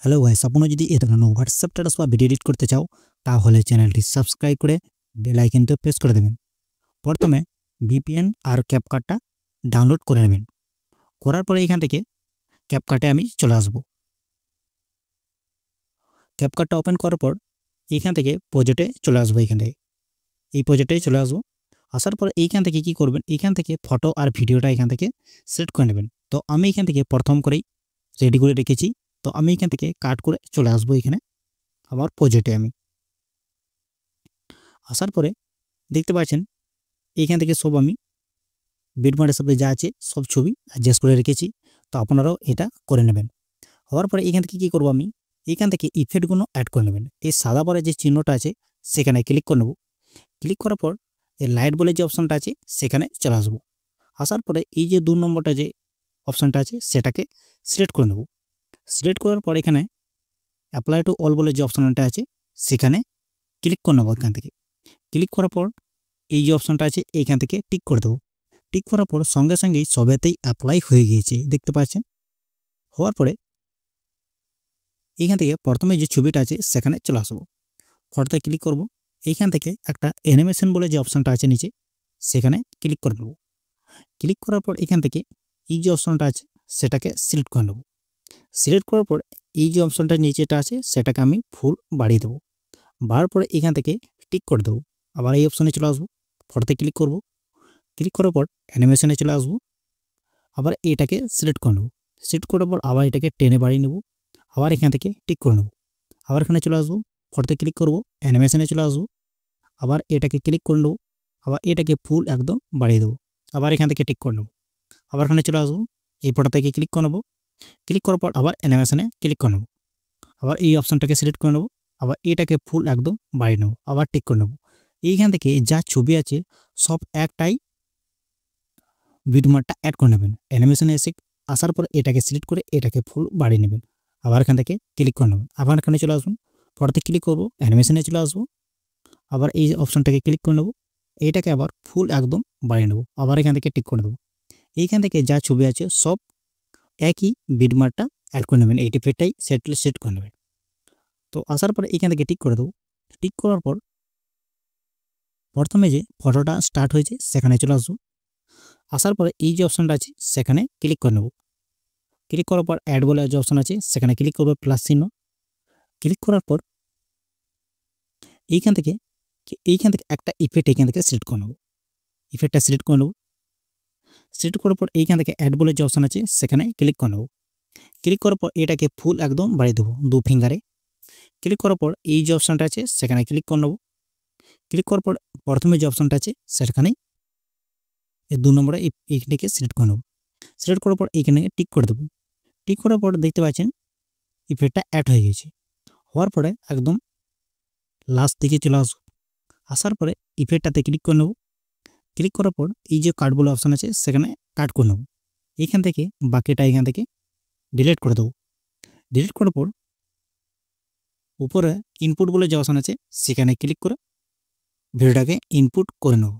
Hello guys, আপনারা যদি এই ধরনের হোয়াটসঅ্যাপ স্ট্যাটাস বা ভিডিও এডিট করতে চাও তাহলে চ্যানেলটি সাবস্ক্রাইব করে বেল আইকনটি প্রেস করে দেবেন। প্রথমে ভিপিএন আর ক্যাপকাটটা ডাউনলোড করে নেবেন। করার পরে এখান থেকে ক্যাপকাটে আমি চলে আসব। ক্যাপকাটটা ওপেন করার পর এখান থেকে প্রজেক্টে চলে আসবো। এখান থেকে এই প্রজেক্টে চলে আসবো। আসার পর এইখান থেকে কি করবেন, এখান থেকে ফটো আর ভিডিওটা এখান থেকে সিলেক্ট করে নেবেন। তো আমি এখান থেকে প্রথম করেই রেডি করে রেখেছি। তো আমি এখান থেকে কাট করে চলে আসবো এখানে আমার প্রজেক্টে। আমি আসার পরে দেখতে পাচ্ছেন এইখান থেকে সব আমি বিটমার্কের সাথে যা আছে সব ছবি অ্যাডজাস্ট করে রেখেছি। তো আপনারাও এটা করে নেবেন। হওয়ার পরে এখান থেকে কি করব, আমি এখান থেকে ইফেক্টগুলো অ্যাড করে নেবেন। এই সাদা পরে যে চিহ্নটা আছে সেখানে ক্লিক করে নেব। ক্লিক করার পর এই লাইট বলে যে অপশনটা আছে সেখানে চলে আসবো। আসার পরে এই যে 2 নম্বরটা যে অপশনটা আছে সেটাকে সিলেক্ট করে নেব। সিলেক্ট করার পর এখানে অ্যাপ্লাই টু অল বলে যে অপশনটা আছে সেখানে ক্লিক করে নেব। এখান থেকে ক্লিক করার পর এই যে অপশনটা আছে এইখান থেকে টিক করে দেবো। টিক করার পর সঙ্গে সঙ্গেই সবেতেই অ্যাপ্লাই হয়ে গিয়েছে, দেখতে পাচ্ছেন। হওয়ার পরে এইখান থেকে প্রথমে যে ছবিটা আছে সেখানে চলে আসবো। ফটোতে ক্লিক করব। এইখান থেকে একটা অ্যানিমেশন বলে যে অপশনটা আছে নিচে সেখানে ক্লিক করে দেবো। ক্লিক করার পর এখান থেকে এই যে অপশনটা আছে সেটাকে সিলেক্ট করে নেব। সিলেক্ট করার পর এই যে অপশনটা নিচেটা আছে সেটাকে আমি ফুল বাড়িয়ে দেবো। বাড়ার পরে এখান থেকে টিক করে দেবো। আবার এই অপশনে চলে আসবো। ফটোতে ক্লিক করব। ক্লিক করার পর অ্যানিমেশনে চলে আসবো। আবার এটাকে সিলেক্ট করে নেব। সিলেক্ট করার পর আবার এটাকে টেনে বাড়িয়ে নেব। আবার এখান থেকে টিক করে নেব। আবার এখানে চলে আসবো। ফটোতে ক্লিক করব। অ্যানিমেশনে চলে আসবো। আবার এটাকে ক্লিক করে নেব। আবার এটাকে ফুল একদম বাড়িয়ে দেবো। আবার এখান থেকে টিক করে নেব। আবার এখানে চলে আসবো। এই ফটো থেকে ক্লিক করে নেব। ক্লিক করার পর আবার অ্যানিমেশনে ক্লিক করে নেব। আবার এই অপশনটাকে সিলেক্ট করে নেব। আবার এটাকে ফুল একদম বাড়িয়ে নেব। আবার টিক করে নেব। এইখান থেকে যা ছবি আছে সব একটাই বিটমার্কটা অ্যাড করে নেবেন। অ্যানিমেশনে এসে আসার পর এটাকে সিলেক্ট করে এটাকে ফুল বাড়িয়ে নেবেন। আবার এখান থেকে ক্লিক করে নেবেন। আবার এখানে চলে আসুন। ফটোতে ক্লিক করব। অ্যানিমেশনে চলে আসবো। আবার এই অপশনটাকে ক্লিক করে নেব। এইটাকে আবার ফুল একদম বাড়িয়ে নেব। আবার এখান থেকে টিক করে দেবো। এইখান থেকে যা ছবি আছে সব একই বিটমার্কটা অ্যাড করে নেবেন। এই টিপেটাই সেট করে নেবেন। তো আসার পরে এখান থেকে টিক করে দেবো। টিক করার পর প্রথমে যে ফটোটা স্টার্ট হয়েছে সেখানে চলে আসবো। আসার পরে এই যে অপশনটা আছে সেখানে ক্লিক করে নেব। ক্লিক করার পর অ্যাড বলে যে অপশন আছে সেখানে ক্লিক করবো, প্লাস চিহ্ন। ক্লিক করার পর এইখান থেকে একটা ইফেক্ট এখান থেকে সিলেক্ট করে নেব। ইফেক্টটা সিলেক্ট করে নেব। সিলেক্ট করার পর এইখান থেকে অ্যাড বলে যে অপশন আছে সেখানে ক্লিক করে নেব। ক্লিক করার পর এটাকে ফুল একদম বাড়িয়ে দেবো 2 ফিঙ্গারে। ক্লিক করার পর এই যে অপশনটা আছে সেখানে ক্লিক করে নেব। ক্লিক করার পর প্রথমে যে অপশনটা আছে সেখানে এই 2 নম্বরে এইটাকে সিলেক্ট করে নেব। সিলেক্ট করার পর এইখানে টিক করে দেবো। টিক করার পর দেখতে পাচ্ছেন ইফেক্টটা অ্যাড হয়ে গেছে। হওয়ার পরে একদম লাস্ট দিকে চলে আসবো। আসার পরে ইফেক্টটাতে ক্লিক করে নেব। ক্লিক করার পর এই যে কাট বলে অপশন আছে সেখানে কাট করে নেব। এইখান থেকে বাকিটা এখান থেকে ডিলিট করে দেবো। ডিলিট করার পর উপরে ইনপুট বলে যে অপশন আছে সেখানে ক্লিক করে ভিডিওটাকে ইনপুট করে নেব।